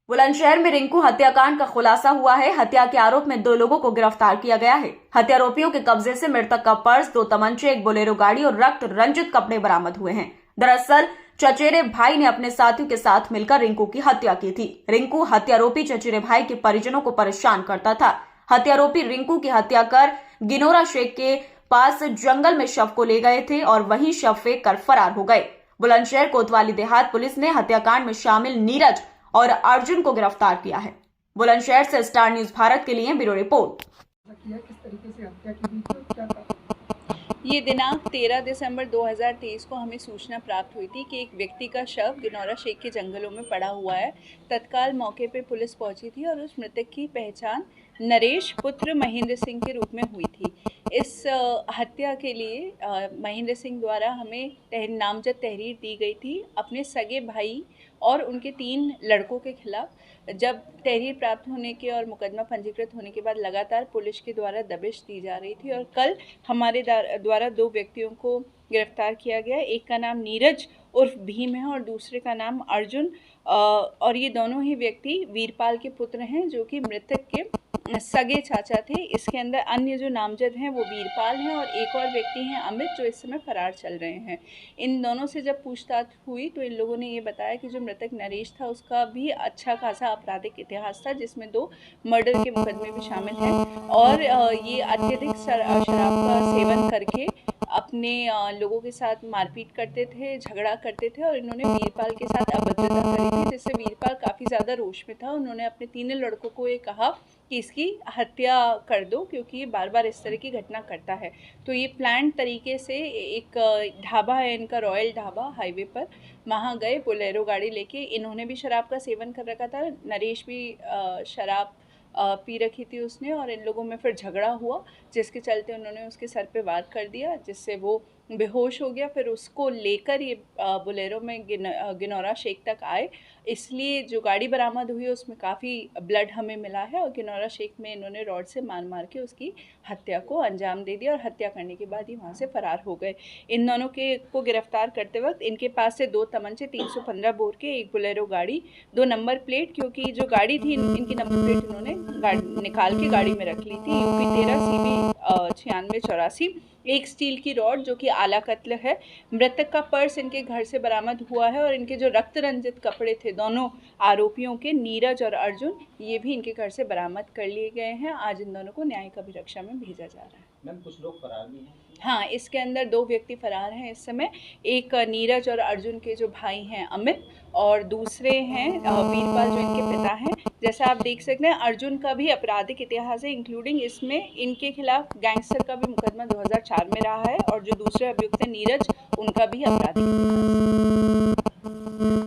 बुलंदशहर में रिंकू हत्याकांड का खुलासा हुआ है। हत्या के आरोप में 2 लोगों को गिरफ्तार किया गया है। हत्यारोपियों के कब्जे से मृतक का पर्स, 2 तमंचे, एक बोलेरो गाड़ी और रक्त रंजित कपड़े बरामद हुए हैं। दरअसल चचेरे भाई ने अपने साथियों के साथ मिलकर रिंकू की हत्या की थी। रिंकू हत्यारोपी चचेरे भाई के परिजनों को परेशान करता था। हत्यारोपी रिंकू की हत्या कर गिनोरा शेख के पास जंगल में शव को ले गए थे और वहीं शव फेंक कर फरार हो गए। बुलंदशहर कोतवाली देहात पुलिस ने हत्याकांड में शामिल नीरज और अर्जुन को गिरफ्तार किया है। बुलंदशहर से स्टार न्यूज भारत के लिए ब्यूरो रिपोर्ट। ये दिनांक 13 दिसंबर 2023 को हमें सूचना प्राप्त हुई थी कि एक व्यक्ति का शव गिनौरा शेख के जंगलों में पड़ा हुआ है। तत्काल मौके पर पुलिस पहुंची थी और उस मृतक की पहचान नरेश पुत्र महेंद्र सिंह के रूप में हुई थी। इस हत्या के लिए महेंद्र सिंह द्वारा हमें नामजद तहरीर दी गई थी अपने सगे भाई और उनके 3 लड़कों के खिलाफ। जब तहरीर प्राप्त होने के और मुकदमा पंजीकृत होने के बाद लगातार पुलिस के द्वारा दबिश दी जा रही थी और कल हमारे द्वारा 2 व्यक्तियों को गिरफ्तार किया गया। एक का नाम नीरज उर्फ भीम है और दूसरे का नाम अर्जुन, और ये दोनों ही व्यक्ति वीरपाल के पुत्र हैं जो कि मृतक के सगे चाचा थे। इसके अंदर अन्य जो नामजद हैं वो वीरपाल हैं और एक और व्यक्ति हैं अमित, जो इस समय फरार चल रहे हैं। इन दोनों से जब पूछताछ हुई तो इन लोगों ने ये बताया कि जो मृतक नरेश था उसका भी अच्छा खासा आपराधिक इतिहास था, जिसमें 2 मर्डर के मुकदमे भी शामिल हैं और ये अत्यधिक शराब का सेवन करके अपने लोगों के साथ मारपीट करते थे, झगड़ा करते थे और इन्होंने वीरपाल के साथ अभद्रता करी थी, जिससे वीरपाल काफ़ी ज़्यादा रोष में था। उन्होंने अपने 3 लड़कों को ये कहा कि इसकी हत्या कर दो क्योंकि ये बार बार इस तरह की घटना करता है। तो ये प्लान तरीके से एक ढाबा है इनका, रॉयल ढाबा हाईवे पर, वहाँ गए बोलेरो गाड़ी लेके। इन्होंने भी शराब का सेवन कर रखा था, नरेश भी शराब पी रखी थी उसने, और इन लोगों में फिर झगड़ा हुआ जिसके चलते उन्होंने उसके सर पे वार कर दिया जिससे वो बेहोश हो गया। फिर उसको लेकर ये बोलेरो में गिनौरा शेख तक आए। इसलिए जो गाड़ी बरामद हुई है उसमें काफ़ी ब्लड हमें मिला है और गिनौरा शेख में इन्होंने रॉड से मार के उसकी हत्या को अंजाम दे दिया और हत्या करने के बाद ही वहाँ से फरार हो गए। इन दोनों को गिरफ्तार करते वक्त इनके पास से 2 तमंचे, 315 बोर के, एक बोलेरो गाड़ी, 2 नंबर प्लेट, क्योंकि जो गाड़ी थी इनकी नंबर प्लेट इन्होंने निकाल के गाड़ी में रख ली थी, UP 13 CB 9684, एक स्टील की रॉड जो कि आला कत्ल है। मृतक का पर्स इनके घर से बरामद हुआ है और इनके जो रक्त रंजित कपड़े थे दोनों आरोपियों के, नीरज और अर्जुन, ये भी इनके घर से बरामद कर लिए गए हैं। आज इन दोनों को न्यायिक अभिरक्षा में भेजा जा रहा है। मैम, कुछ लोग फरार भी हैं? हाँ, इसके अंदर 2 व्यक्ति फरार हैं इस समय। एक नीरज और अर्जुन के जो भाई हैं अमित, और दूसरे हैं वीरपाल जो इनके पिता हैं। जैसा आप देख सकते हैं अर्जुन का भी आपराधिक इतिहास है, इंक्लूडिंग इसमें इनके खिलाफ गैंगस्टर का भी मुकदमा 2004 में रहा है, और जो दूसरे अभियुक्त हैं नीरज, उनका भी आपराधिक इतिहास है।